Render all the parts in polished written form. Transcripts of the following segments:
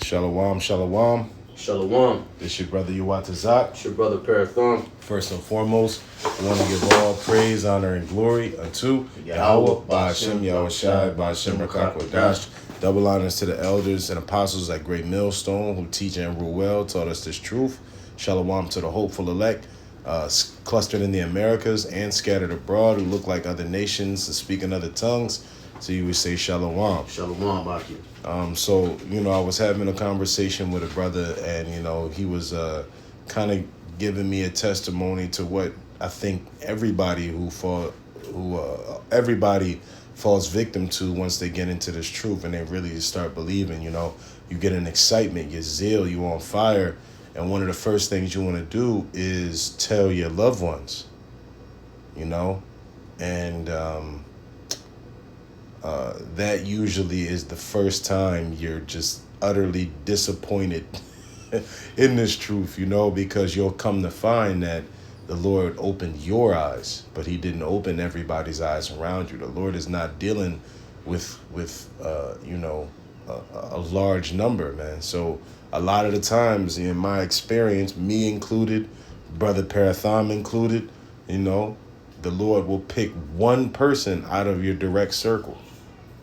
Shalom, shalom. Shalom. This your brother Yuwatazak. It's your brother Parathon. First and foremost, I want to give all praise, honor, and glory unto Yahweh, Ba'ashem, Yahushai, Ba'ashem, Rakakwadash. Double honors to the elders and apostles at Great Millstone who teach and rule well, taught us this truth. Shalom to the hopeful elect, clustered in the Americas and scattered abroad, who look like other nations and speak in other tongues. So you would say shalom. Shalom, Baki. So, I was having a conversation with a brother, and, he was kind of giving me a testimony to what I think everybody everybody falls victim to once they get into this truth and they really start believing. You get an excitement, your zeal, you on fire, and one of the first things you want to do is tell your loved ones, and that usually is the first time you're just utterly disappointed in this truth, because you'll come to find that the Lord opened your eyes, but he didn't open everybody's eyes around you. The Lord is not dealing with a large number, man. So a lot of the times, in my experience, me included, Brother Parathon included, the Lord will pick one person out of your direct circle.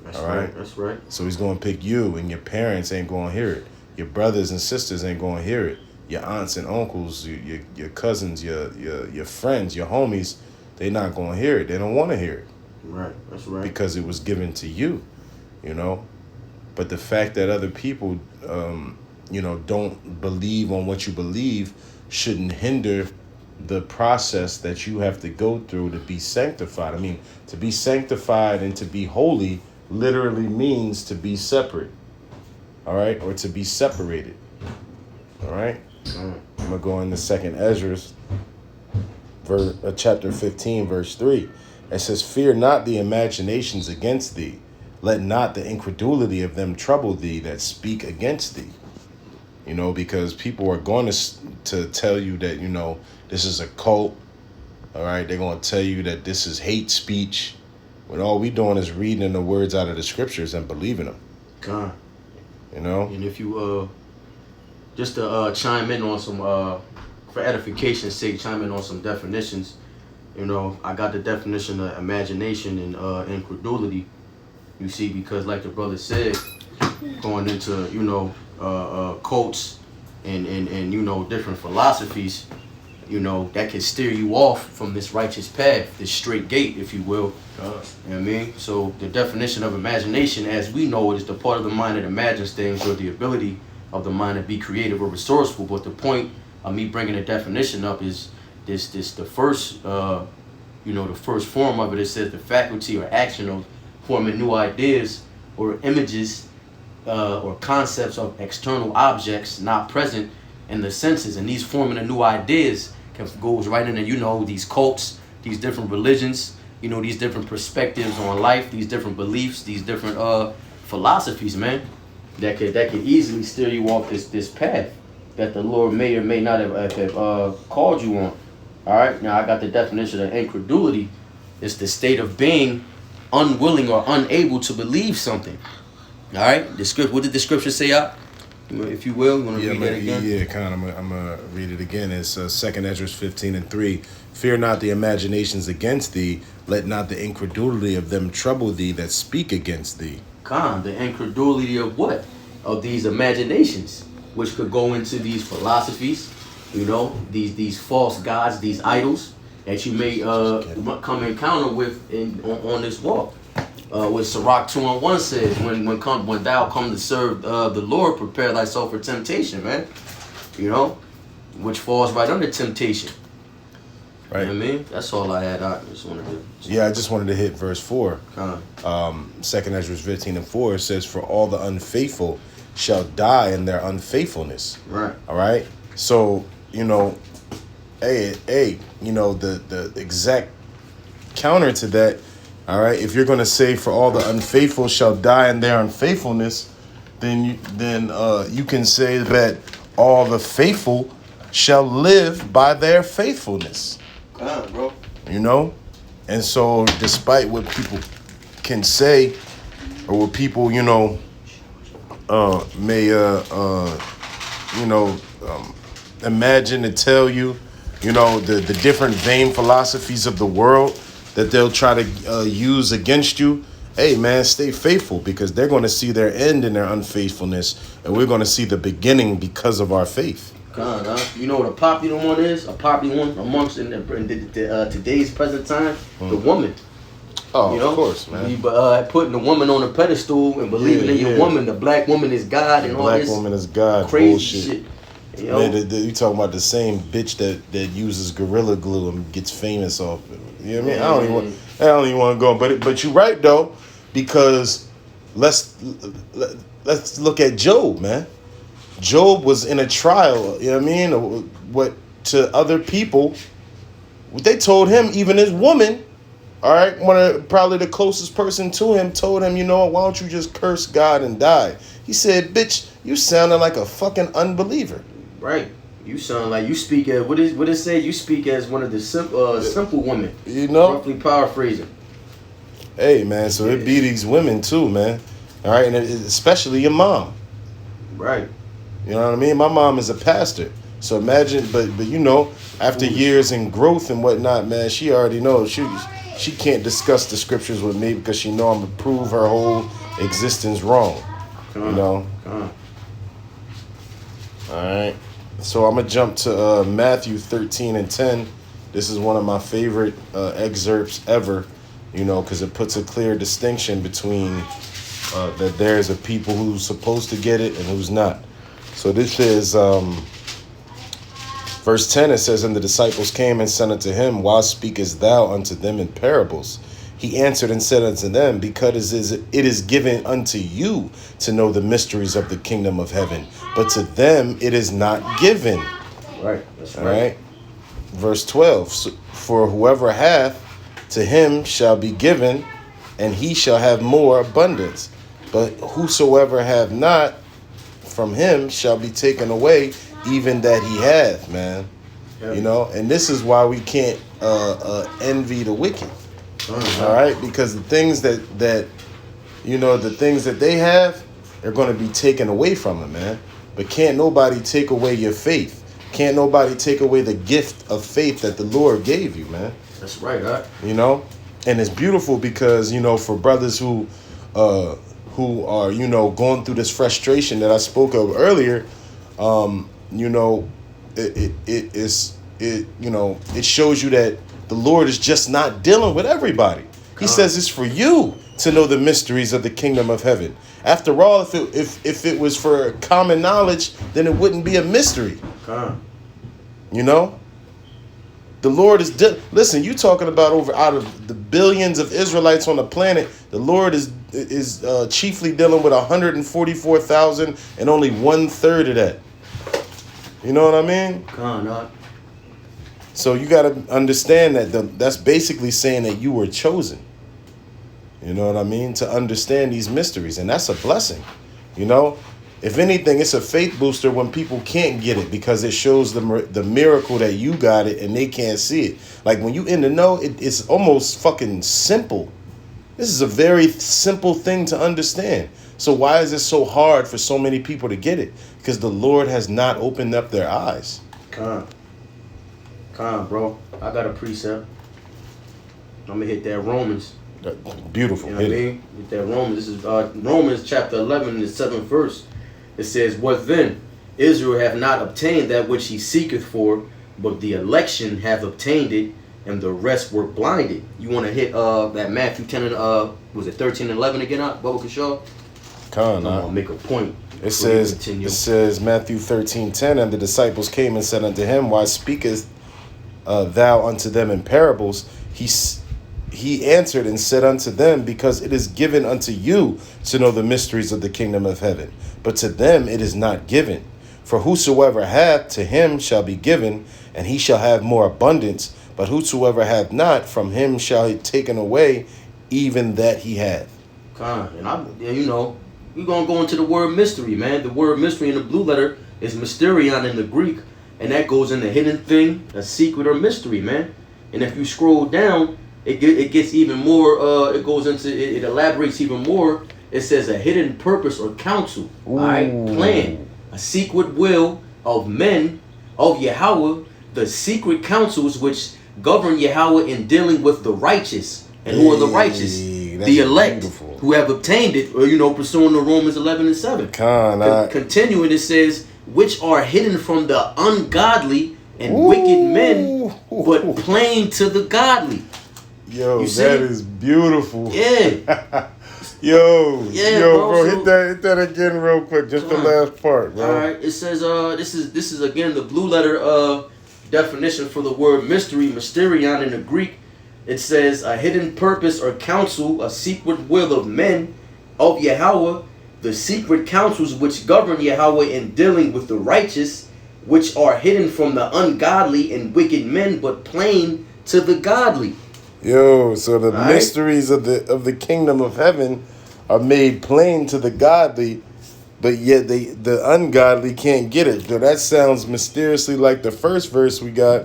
That's right. That's right. So he's going to pick you, and your parents ain't going to hear it. Your brothers and sisters ain't going to hear it. Your aunts and uncles, your cousins, your friends, your homies, they not going to hear it. They don't want to hear it. Right. That's right. Because it was given to you, But the fact that other people, don't believe on what you believe shouldn't hinder the process that you have to go through to be sanctified. I mean, to be sanctified and to be holy literally means to be separate, all right, or to be separated, all right. I'm gonna go into 2nd Ezra, chapter 15, verse 3. It says, "Fear not the imaginations against thee; let not the incredulity of them trouble thee that speak against thee." Because people are going to tell you that this is a cult, all right. They're going to tell you that this is hate speech. When all we doing is reading the words out of the scriptures and believing them. God. And if you, just to chime in on some, for edification's sake, chime in on some definitions. I got the definition of imagination and incredulity. You see, because like the brother said, going into, cults and different philosophies, that can steer you off from this righteous path, this straight gate, if you will. You know what I mean? So the definition of imagination, as we know it, is the part of the mind that imagines things, or the ability of the mind to be creative or resourceful. But the point of me bringing the definition up is the first, the first form of it. It says the faculty or action of forming new ideas or images or concepts of external objects not present in the senses. And these forming of new ideas goes right into, these cults, these different religions, these different perspectives on life, these different beliefs, these different philosophies, man, that could easily steer you off this path that the Lord may or may not have called you on. All right, now I got the definition of incredulity. It's the state of being unwilling or unable to believe something. All right, what did the scripture say out? If you will, you want to read that again? Yeah, kind of. I'm going to read it again. It's 2nd Ezra 15 and 3. "Fear not the imaginations against thee. Let not the incredulity of them trouble thee that speak against thee." The incredulity of what? Of these imaginations, which could go into these philosophies, these false gods, these idols that you may come encounter with on this walk. What Sirach 2:1 says, when thou come to serve the Lord, prepare thyself for temptation, man. Which falls right under temptation. Right. You know what I mean? That's all I had. I just wanted to hit verse 4. 2nd Ezra 15 and 4 says, "For all the unfaithful shall die in their unfaithfulness." Right. All right. So, the exact counter to that. All right, if you're going to say for all the unfaithful shall die in their unfaithfulness, then you can say that all the faithful shall live by their faithfulness. Bro. And so despite what people can say or what people, imagine and tell you, the different vain philosophies of the world that they'll try to use against you. Hey, man, stay faithful, because they're going to see their end in their unfaithfulness, and we're going to see the beginning because of our faith. God, you know what a popular one is? A popular one amongst in today's present time? The woman. Oh, of course, man. Putting the woman on a pedestal and believing in your woman. The black woman is God and all this. Black woman is God. Crazy shit. Man, you talking about the same bitch that uses Gorilla Glue and gets famous off it. You know what I mean? I don't even want to go. But you're right, though, because let's look at Job, man. Job was in a trial, you know what I mean? What to other people, what they told him, even his woman, all right, probably the closest person to him, told him, why don't you just curse God and die? He said, bitch, you sounding like a fucking unbeliever. Right. You sound like you speak as, what it say? You speak as one of the simple women. Roughly paraphrasing. Hey, man, so it be these women too, man. All right, and especially your mom. Right. You know what I mean? My mom is a pastor. So imagine, but after years in growth and whatnot, man, she already knows she can't discuss the scriptures with me because she know I'm gonna prove her whole existence wrong. All right. So I'm gonna jump to Matthew 13:10. This is one of my favorite excerpts ever, because it puts a clear distinction between that there's a people who's supposed to get it and who's not. So this is verse 10. It says, "And the disciples came and said unto him, Why speakest thou unto them in parables? He answered and said unto them, Because it is given unto you to know the mysteries of the kingdom of heaven, but to them it is not given." Right. That's right. All right. Verse 12. "For whoever hath, to him shall be given, and he shall have more abundance. But whosoever hath not, from him shall be taken away, even that he hath," man. Yep. And this is why we can't envy the wicked. All right, because the things that the things that they have, they're going to be taken away from them, man. But can't nobody take away your faith. Can't nobody take away the gift of faith that the Lord gave you, man. That's right, huh? And it's beautiful because, for brothers who are, going through this frustration that I spoke of earlier, it shows you that the Lord is just not dealing with everybody. He says it's for you to know the mysteries of the kingdom of heaven. After all, if it was for common knowledge, then it wouldn't be a mystery. The Lord is listen. You talking about out of the billions of Israelites on the planet, the Lord is chiefly dealing with 144,000 and only 1/3 of that. You know what I mean? So you got to understand that that's basically saying that you were chosen. You know what I mean? To understand these mysteries, and that's a blessing. If anything, it's a faith booster when people can't get it, because it shows the miracle that you got it and they can't see it. Like when you in the know, it's almost fucking simple. This is a very simple thing to understand. So why is it so hard for so many people to get it? Because the Lord has not opened up their eyes. Bro. I got a precept. I'm going to hit that Romans. Beautiful. You know what I mean? Hit that Romans. This is Romans chapter 11, the 7th verse. It says, "What then? Israel hath not obtained that which he seeketh for, but the election have obtained it, and the rest were blinded." You want to hit that Matthew 10 and was it 13 and 11 again? Bubba Kashaw? I'm gonna make a point. It says Matthew 13:10, "And the disciples came and said unto him, Why speakest thou unto them in parables? He answered and said unto them, Because it is given unto you to know the mysteries of the kingdom of heaven, but to them it is not given. For whosoever hath, to him shall be given, and he shall have more abundance. But whosoever hath not, from him shall be taken away, even that he hath." And we're going to go into the word mystery, man. The word mystery in the blue letter is mysterion in the Greek, and that goes in the hidden thing, a secret or mystery, man. And if you scroll down, it gets even more, it elaborates even more It says a hidden purpose or counsel, all right, plan, a secret will of men of Yahweh, the secret counsels which govern Yahweh in dealing with the righteous. And who are the righteous? The elect, beautiful, who have obtained it, or pursuing the Romans 11 and 7. Continuing, it says, which are hidden from the ungodly and wicked men, but plain to the godly. Yo, that is beautiful. Yeah. Yo, bro, hit that again real quick, just the last part, bro. All right, it says, this is again the blue letter definition for the word mystery, mysterion in the Greek. It says a hidden purpose or counsel, a secret will of men of Yahweh, the secret counsels which govern Yahweh in dealing with the righteous, which are hidden from the ungodly and wicked men, but plain to the godly. Yo, so the mysteries of the kingdom of heaven are made plain to the godly, but yet the ungodly can't get it. So that sounds mysteriously like the first verse we got,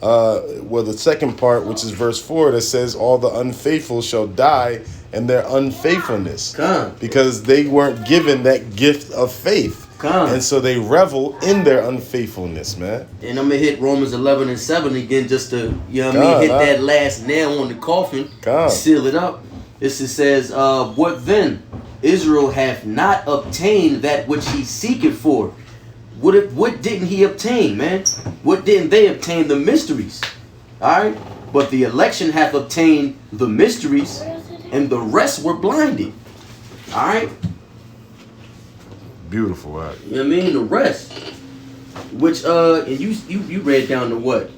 the second part, which is verse 4, that says all the unfaithful shall die in their unfaithfulness, because they weren't given that gift of faith. And so they revel in their unfaithfulness, man. And I'm going to hit Romans 11 and 7 again just to, hit that last nail on the coffin, seal it up. This says, what then? Israel hath not obtained that which he seeketh for. What didn't he obtain, man? What didn't they obtain? The mysteries. All right? But the election hath obtained the mysteries, and the rest were blinded. All right? Beautiful, right? You know what I mean? The rest. Which, and you read down to what?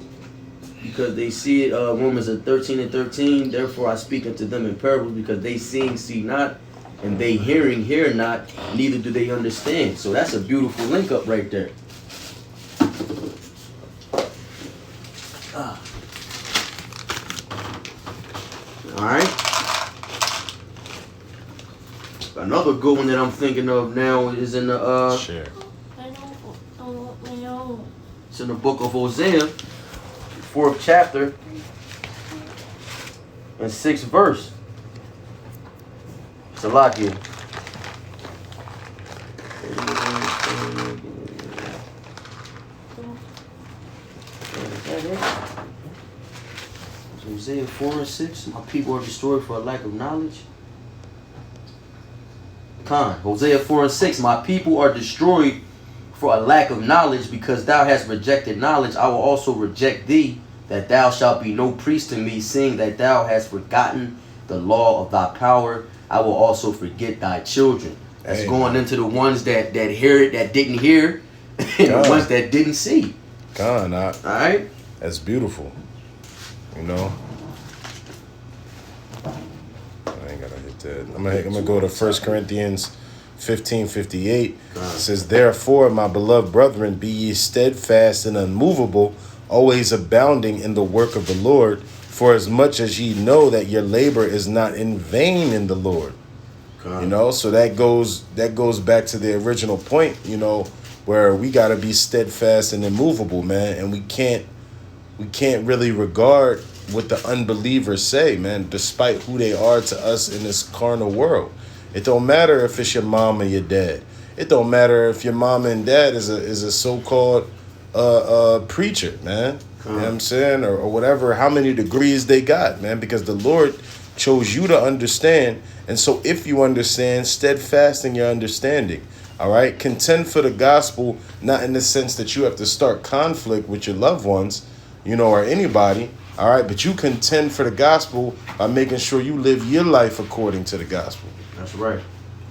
Because they see it, Romans 13 and 13. Therefore I speak unto them in parables, because they seeing, see not, and they hearing, hear not, neither do they understand. So that's a beautiful link up right there. All right. Another good one that I'm thinking of now is in the it's in the book of Hosea, 4th chapter and 6th verse. It's a lot here. Hosea 4 and 6. My people are destroyed for a lack of knowledge. Hosea 4 and 6. My people are destroyed for a lack of knowledge, because thou hast rejected knowledge. I will also reject thee, that thou shalt be no priest to me, seeing that thou hast forgotten the law of thy power. I will also forget thy children. That's going into the ones that hear it, that didn't hear, and the ones that didn't see. All right? That's beautiful. I ain't gotta hit that. I'm gonna go to 1 Corinthians 15:58. It says, therefore, my beloved brethren, be ye steadfast and unmovable, always abounding in the work of the Lord, for as much as ye know that your labor is not in vain in the Lord. So that goes back to the original point, where we gotta be steadfast and immovable, man, and we can't really regard what the unbelievers say, man, despite who they are to us in this carnal world. It don't matter if it's your mom or your dad. It don't matter if your mom and dad is a so-called preacher, man. You know what I'm saying? Or whatever, how many degrees they got, man, because the Lord chose you to understand. And so if you understand, steadfast in your understanding. All right? Contend for the gospel, not in the sense that you have to start conflict with your loved ones, or anybody. All right? But you contend for the gospel by making sure you live your life according to the gospel. That's right.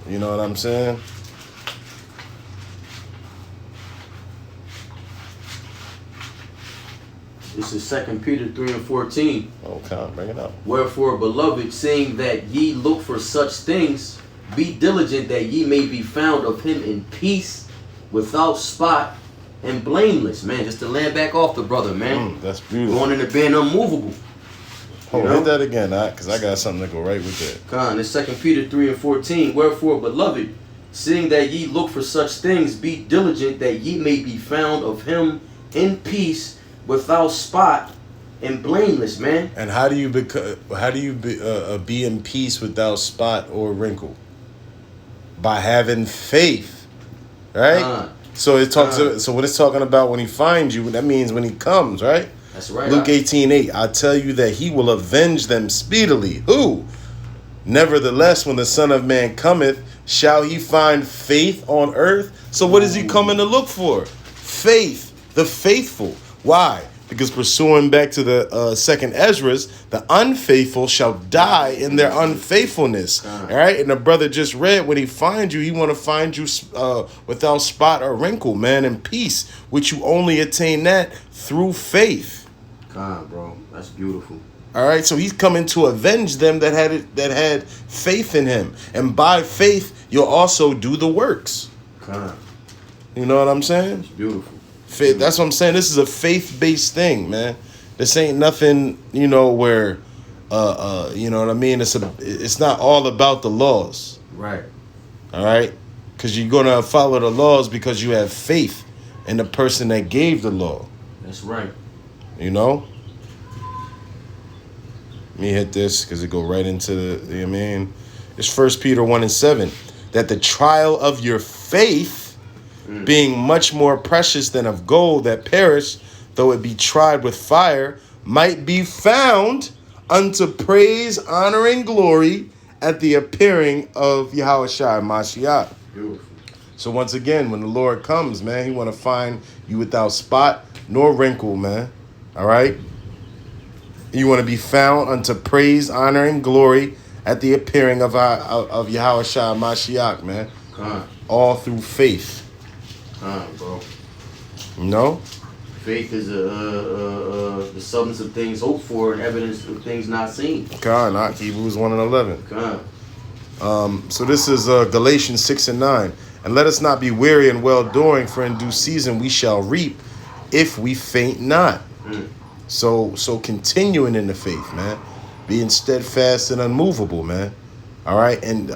You know what I'm saying? This is 2 Peter 3 and 14. Okay, bring it up. Wherefore, beloved, seeing that ye look for such things, be diligent that ye may be found of him in peace, without spot, and blameless. Man, just to land back off the brother, man. That's beautiful. Going into being unmovable. Hit that again, because I got something to go right with that. It's 2 Peter 3 and 14. Wherefore, beloved, seeing that ye look for such things, be diligent that ye may be found of him in peace, without spot, and blameless, man. And how do you be in peace without spot or wrinkle? by having faith, right? So it talks. So what it's talking about when he finds you, that means when he comes, right? That's right. Luke 18:8. I tell you that he will avenge them speedily. Who? Nevertheless, when the Son of Man cometh, shall he find faith on earth? So what is he coming to look for? Faith, the faithful. Why? Because pursuing back to the second Ezra's, the unfaithful shall die in their unfaithfulness. All right, and the brother just read, when he finds you, he want to find you without spot or wrinkle, man, in peace, which you only attain that through faith. God, bro, that's beautiful. All right, so he's coming to avenge them that had faith in him, and by faith you'll also do the works. God. You know what I'm saying? It's beautiful. Faith. That's what I'm saying. This is a faith-based thing, man. This ain't nothing, where, you know what I mean? It's not all about the laws. Right. All right? Because you're going to follow the laws because you have faith in the person that gave the law. That's right. You know? Let me hit this because it go right into the, It's 1 Peter 1:7. That the trial of your faith, being much more precious than of gold that perish, though it be tried with fire, might be found unto praise, honor, and glory at the appearing of Yahushua Mashiach. Beautiful. So once again, when the Lord comes, man, he want to find you without spot nor wrinkle, man. All right? You want to be found unto praise, honor, and glory at the appearing of Yahushua Mashiach, man. All through faith. Bro. No? Faith is the substance of things hoped for and evidence of things not seen. Not Hebrews 1:11. So this is Galatians 6:9. And let us not be weary in well doing, for in due season we shall reap if we faint not. So continuing in the faith, man, being steadfast and unmovable, man. All right, and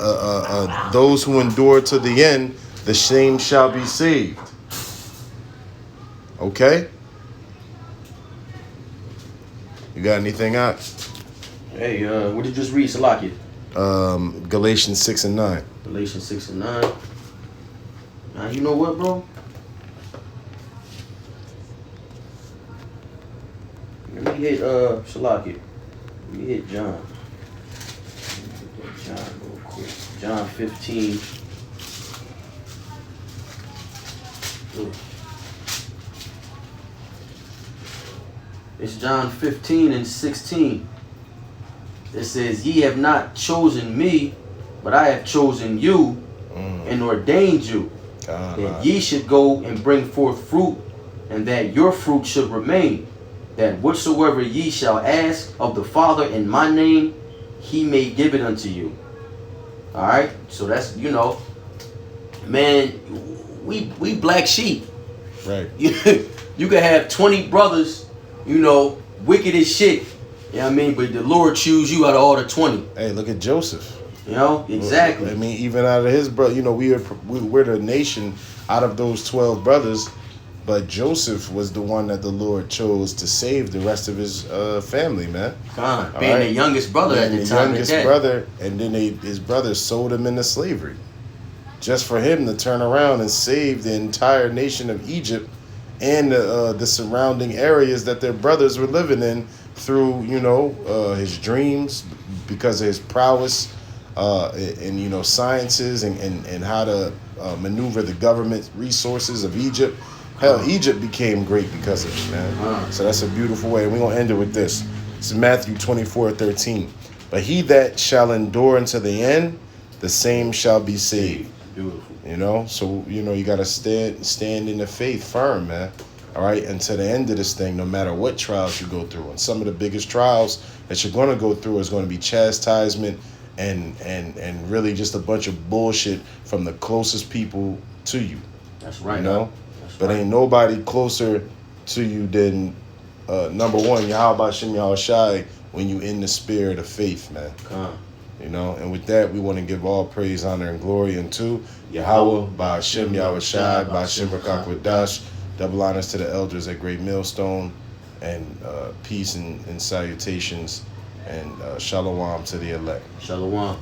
those who endure to the end, the same shall be saved. Okay? You got anything out? Hey, what did you just read, Salaki? Galatians 6:9. Galatians 6:9. Now, you know what, bro? Let me hit, Salaki. Let me hit John. John real quick. John 15. It's John 15:16. It says, ye have not chosen me, but I have chosen you and ordained you, that ye should go and bring forth fruit, and that your fruit should remain, that whatsoever ye shall ask of the Father in my name, he may give it unto you. All right? So that's, man, we black sheep. Right. You can have 20 brothers, wicked as shit. You know what I mean? But the Lord choose you out of all the 20. Hey, look at Joseph. Exactly. I mean, even out of his brother, we're the nation out of those 12 brothers, but Joseph was the one that the Lord chose to save the rest of his family, man. Being the youngest brother at the time. Brother, and then his brothers sold him into slavery, just for him to turn around and save the entire nation of Egypt and the surrounding areas that their brothers were living in through, his dreams, because of his prowess in sciences and how to maneuver the government resources of Egypt. Hell, Egypt became great because of it, man. So that's a beautiful way. And we're going to end it with this. It's Matthew 24:13. But he that shall endure unto the end, the same shall be saved. Beautiful. So, you got to stand in the faith firm, man. All right, and to the end of this thing, no matter what trials you go through. And some of the biggest trials that you're going to go through is going to be chastisement and really just a bunch of bullshit from the closest people to you. That's right. But ain't nobody closer to you than, number one, Yahweh Shem Yahushai, when you in the spirit of faith, man. And with that, we want to give all praise, honor, and glory unto Yahweh, Ba'ashem Yahushai, Ba'ashem Rakakwadash. Double honors to the elders at Great Millstone, and peace and salutations, and shalom to the elect. Shalom.